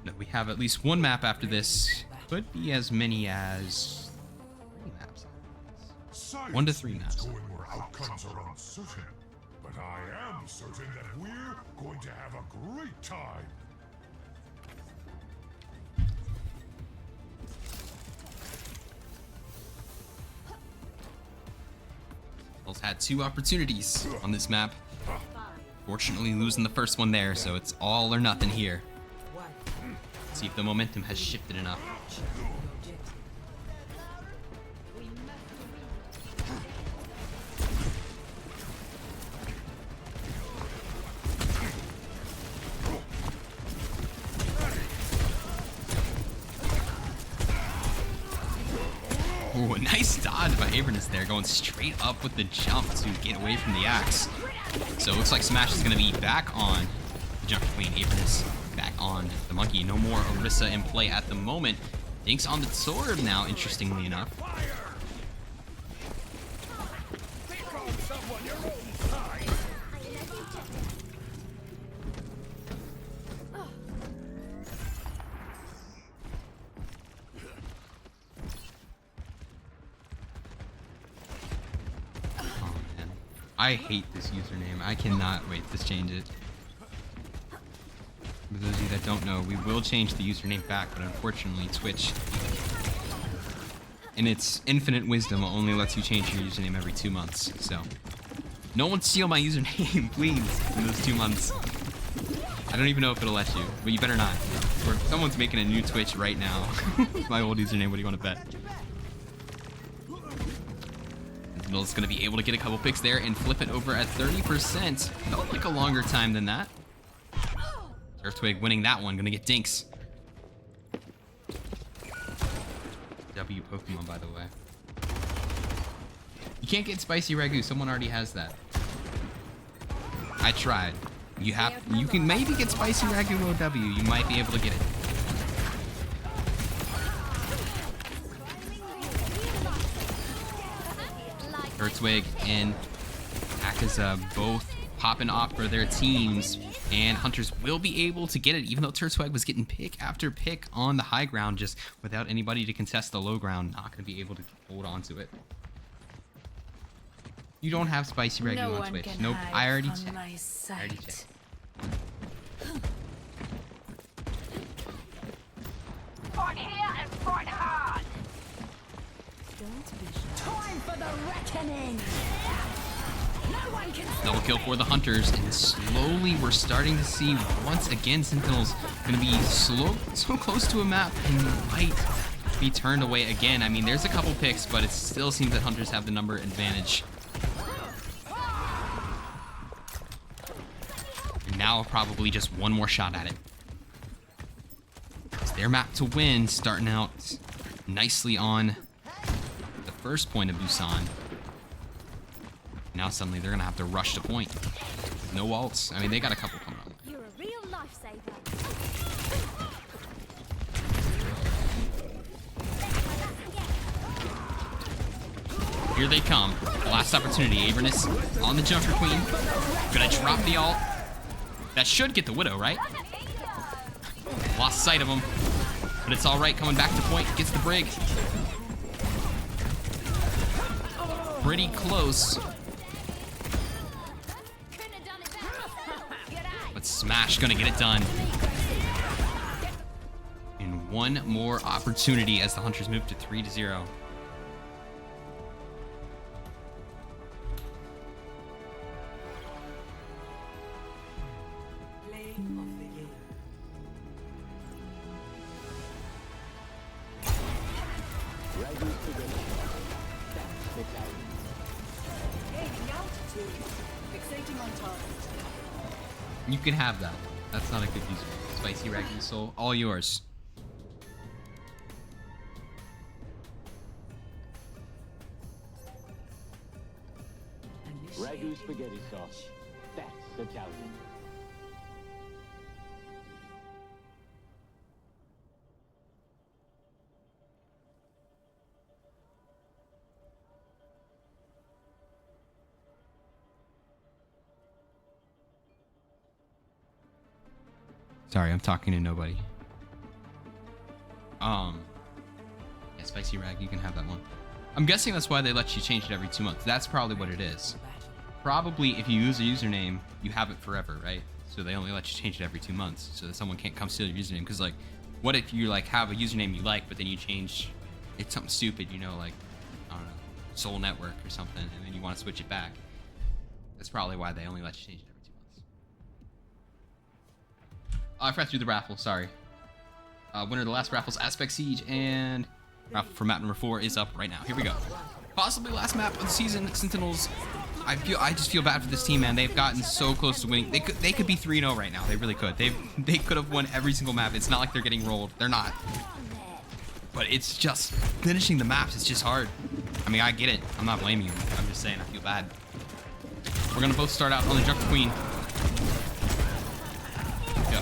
No, we have at least one map after this. Could be as many as 3 maps. 1 to 3 maps. Going where outcomes are uncertain, but I am certain that we're going to have a great time. Sentinels had 2 opportunities on this map. Fortunately, losing the first one there, so it's all or nothing here. Let's see if the momentum has shifted enough. Ooh, a nice dodge by Avernus there, going straight up with the jump to get away from the axe. So it looks like Smash is going to be back on the jump between Avernus, back on the monkey. No more Orisa in play at the moment. Dinks on the sword now, interestingly enough. I hate this username. I cannot wait to change it. For those of you that don't know, we will change the username back, but unfortunately Twitch, in its infinite wisdom, only lets you change your username every 2 months. So, no one steal my username, please, in those 2 months. I don't even know if it'll let you, but you better not. Or if someone's making a new Twitch right now, my old username, what do you want to bet? Sentinel's going to be able to get a couple picks there and flip it over at 30%. Felt like a longer time than that. Earthwig winning that one. Going to get Dinks. W Pokemon, by the way. You can't get Spicy Ragu. Someone already has that. I tried. You can maybe get Spicy Ragu OW. You might be able to get it. Turtwig and Akaza both popping off for their teams, and Hunters will be able to get it, even though Turtwig was getting pick after pick on the high ground, just without anybody to contest the low ground. Not going to be able to hold on to it. You don't have Spicy Regu No on one Twitch. can Nope, hide I already from checked. my I already sight. checked. Fight here and fight hard. Time for the reckoning. No one can Double kill for the Hunters, and slowly we're starting to see once again Sentinels going to be so close to a map and might be turned away again. I mean, there's a couple picks, but it still seems that Hunters have the number advantage. And now probably just one more shot at it. It's their map to win, starting out nicely on the first point of Busan. Now suddenly they're gonna have to rush to point. No ults. I mean, they got a couple coming on. You're a real lifesaver. Here they come. Last opportunity. Avernus on the Junker Queen. Gonna drop the ult. That should get the Widow, right? Lost sight of him. But it's alright, coming back to point. Gets the Brig. Pretty close. But Smash gonna get it done. And one more opportunity as the Hunters move to 3-0. You can have that. That's not a good user. Spicy Ragu Soul, all yours. Ragu spaghetti sauce. That's Italian. Sorry, I'm talking to nobody. Yeah, Spicy Rag, you can have that one. I'm guessing that's why they let you change it every 2 months. That's probably what it is. Probably if you use a username, you have it forever, right? So they only let you change it every 2 months, so that someone can't come steal your username. Because like, what if you like have a username you like, but then you change it's something stupid, you know, like I don't know, Soul Network or something, and then you want to switch it back. That's probably why they only let you change it every 2 months. I forgot to do the raffle, sorry. Winner of the last raffle's Aspect Siege, and raffle for map number 4 is up right now. Here we go. Possibly last map of the season, Sentinels. I just feel bad for this team, man. They've gotten so close to winning. They could be 3-0 right now. They really could. They could have won every single map. It's not like they're getting rolled. They're not. But it's just finishing the maps. It's just hard. I mean, I get it. I'm not blaming you. I'm just saying I feel bad. We're gonna both start out on the Junker Queen. Go.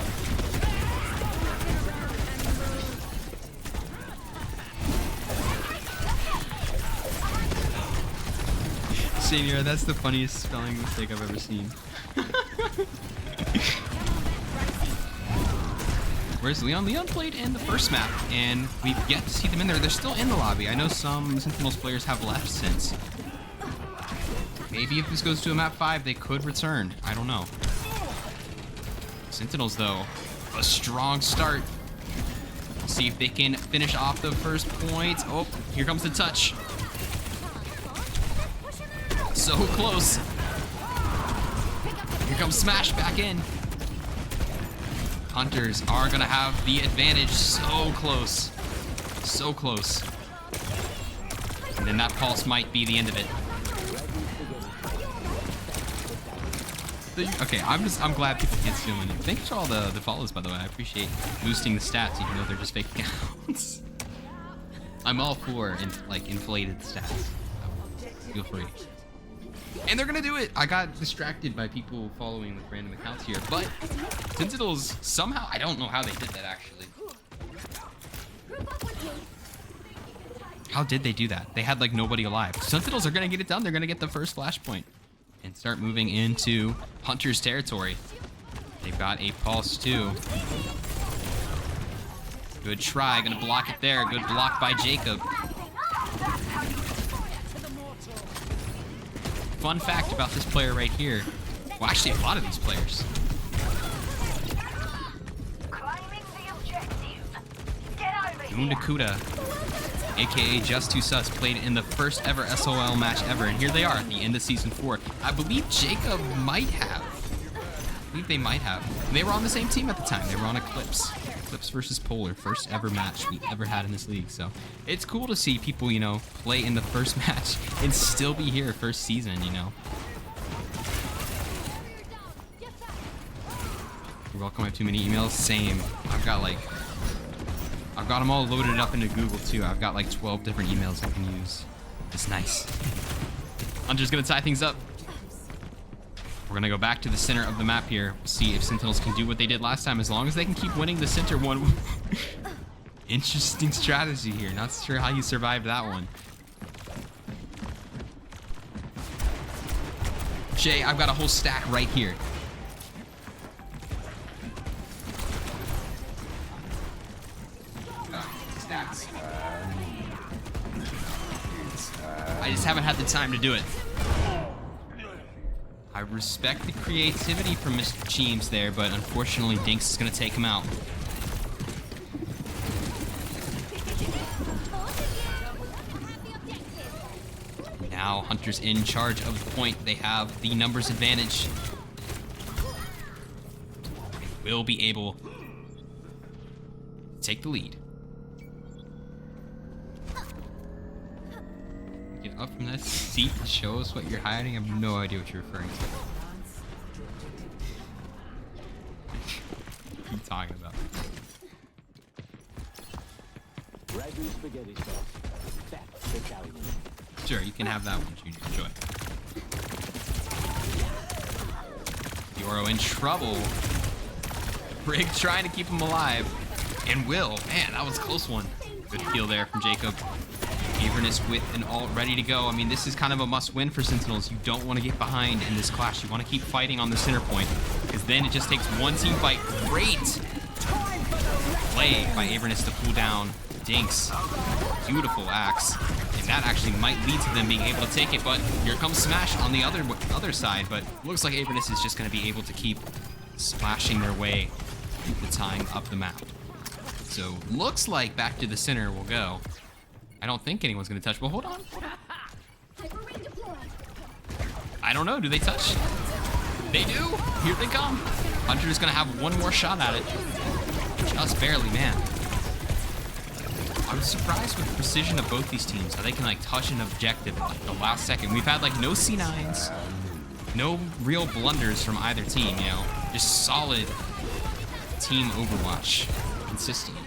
Senior, that's the funniest spelling mistake I've ever seen. Where's Leon? Leon played in the first map, and we've yet to see them in there. They're still in the lobby. I know some Sentinels players have left since. Maybe if this goes to a map 5, they could return. I don't know. Sentinels, though, a strong start. See if they can finish off the first point. Oh, here comes the touch. So close. Here comes Smash back in. Hunters are gonna have the advantage. So close. So close. And then that pulse might be the end of it. Okay, I'm glad people can't steal money. Thank you for all the follows, by the way. I appreciate boosting the stats, even though they're just fake accounts. I'm all for inflated stats. Feel free. And they're gonna do it. I got distracted by people following with random accounts here, but Sentinels somehow, I don't know how they did that actually. How did they do that? They had like nobody alive. Sentinels are gonna get it done. They're gonna get the first flashpoint and start moving into Hunter's territory. They've got a pulse too. Good try, gonna block it there. Good block by Jacob. Fun fact about this player right here. Well, actually, a lot of these players. Claiming the objective. Get over here. Undakuda, aka Just Too Sus, played in the first ever SOL match ever, and here they are at the end of season 4. I believe Jacob might have. I believe they might have. They were on the same team at the time. They were on Eclipse. Eclipse versus Polar, first ever match we ever had in this league. So it's cool to see people, you know, play in the first match and still be here first season, you know. You're welcome. I have too many emails. Same. I've got them all loaded up into Google too. I've got like 12 different emails I can use. It's nice. I'm just gonna tie things up. We're gonna go back to the center of the map here. See if Sentinels can do what they did last time. As long as they can keep winning the center one. Interesting strategy here. Not sure how you survived that one. Jay, I've got a whole stack right here. Stacks. I just haven't had the time to do it. I respect the creativity from Mr. Cheems there, but unfortunately Dinks is going to take him out. Now Hunter's in charge of the point. They have the numbers advantage. They will be able to take the lead. Get up from that seat and show us what you're hiding. I have no idea what you're referring to. What are you talking about? Ragu spaghetti sauce. That's Italian. Sure, you can have that one, Junior. Enjoy. Yoro in trouble. Brig trying to keep him alive. And Will. Man, that was a close one. Good kill there from Jacob. Avernus with an ult ready to go. I mean, this is kind of a must-win for Sentinels. You don't want to get behind in this clash. You want to keep fighting on the center point, because then it just takes one team fight. Great play by Avernus to pull down Dinks. Beautiful axe. And that actually might lead to them being able to take it, but here comes Smash on the other side, but looks like Avernus is just going to be able to keep splashing their way to tying up the map. So looks like back to the center will go. I don't think anyone's gonna touch, but hold on. I don't know, do they touch? They do, here they come. Hunter's gonna have one more shot at it. Just barely, man. I was surprised with the precision of both these teams, how they can like touch an objective at like the last second. We've had like no C9s, no real blunders from either team, you know, just solid team Overwatch, consistent.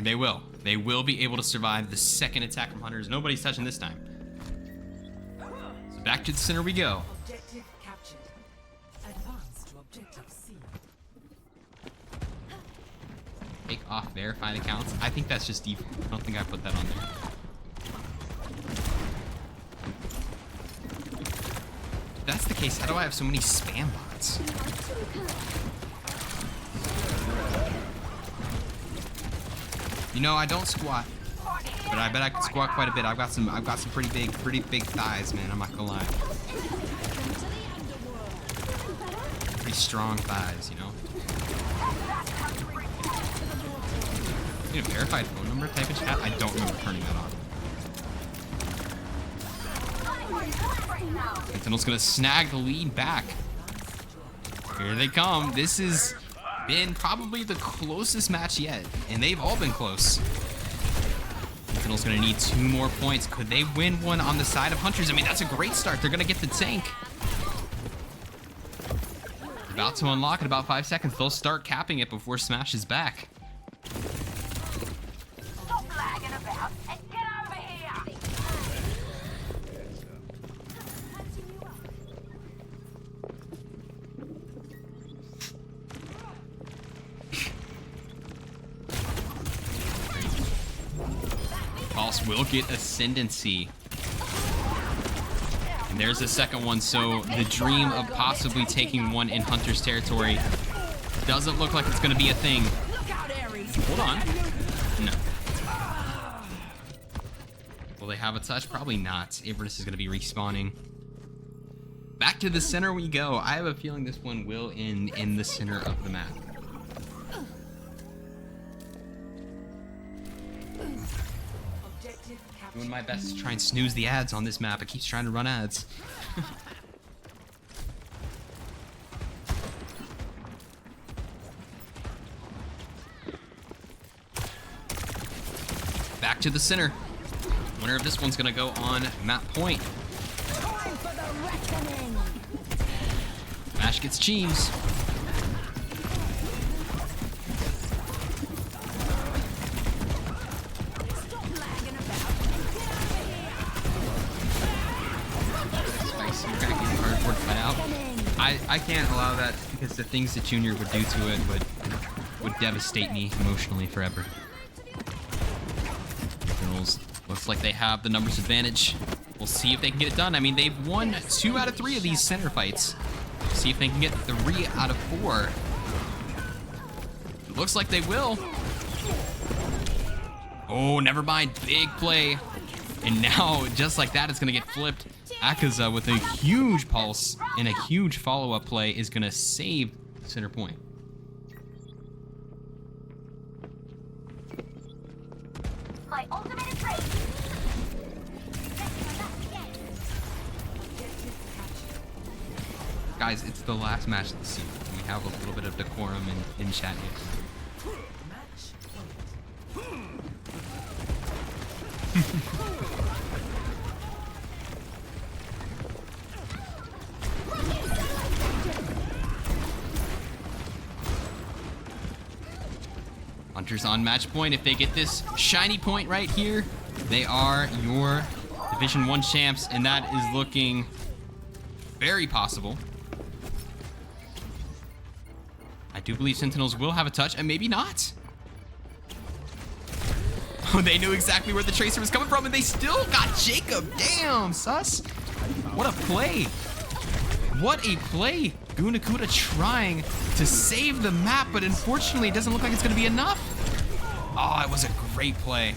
They will. They will be able to survive the second attack from Hunters. Nobody's touching this time. So back to the center we go. Objective captured. Advance to objective C. Take off verified accounts. I think that's just default. I don't think I put that on there. If that's the case, how do I have so many spam bots? You know, I don't squat, but I bet I could squat quite a bit. I've got some pretty big thighs, man. I'm not gonna lie. Pretty strong thighs, you know. You need a verified phone number type of chat? I don't remember turning that on. Sentinel's gonna snag the lead back. Here they come. This is been probably the closest match yet, and they've all been close. Sentinel's gonna need 2 more points. Could they win one on the side of Hunters? I mean, that's a great start. They're gonna get the tank. About to unlock in about 5 seconds. They'll start capping it before Smash is back. Stop lagging about and get over here. Pulse will get Ascendancy. And there's the second one, so the dream of possibly taking one in Hunter's territory doesn't look like it's going to be a thing. Hold on. No. Will they have a touch? Probably not. Avernus is going to be respawning. Back to the center we go. I have a feeling this one will end in the center of the map. Doing my best to try and snooze the ads on this map. It keeps trying to run ads. Back to the center. Winner of this one's gonna go on map point. Time for the reckoning. Mash gets cheese. Stop lagging about and get over here. Spicy cracking cardboard cutout. I can't allow that because the things that Junior would do to it would devastate me emotionally forever. Sentinels looks like they have the numbers advantage. We'll see if they can get it done. I mean, they've won 2 out of 3 of these center fights. See if they can get 3 out of 4. It looks like they will. Oh, never mind. Big play. And now, just like that, it's going to get flipped. Akaza with a huge pulse and a huge follow-up play is going to save center point. My ultimate is ready. Guys, it's the last match of the season. We have a little bit of decorum in chat here. Hunter's on match point. If they get this shiny point right here, they are your Division 1 champs, and that is looking very possible. I do believe Sentinels will have a touch, and maybe not. Oh, they knew exactly where the Tracer was coming from, and they still got Jacob. Damn, sus. What a play. What a play. Gunakuda trying to save the map, but unfortunately, it doesn't look like it's going to be enough. Oh, it was a great play.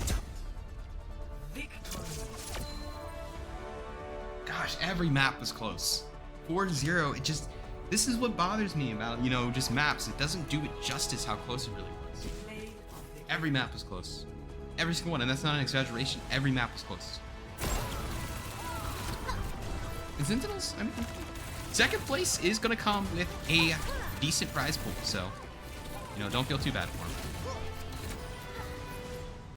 Gosh, every map was close. 4-0, it just... This is what bothers me about, you know, just maps. It doesn't do it justice how close it really was. Every map was close. Every single one, and that's not an exaggeration. Every map was close. And Sentinels, I mean, second place is going to come with a decent prize pool, so, you know, don't feel too bad for them.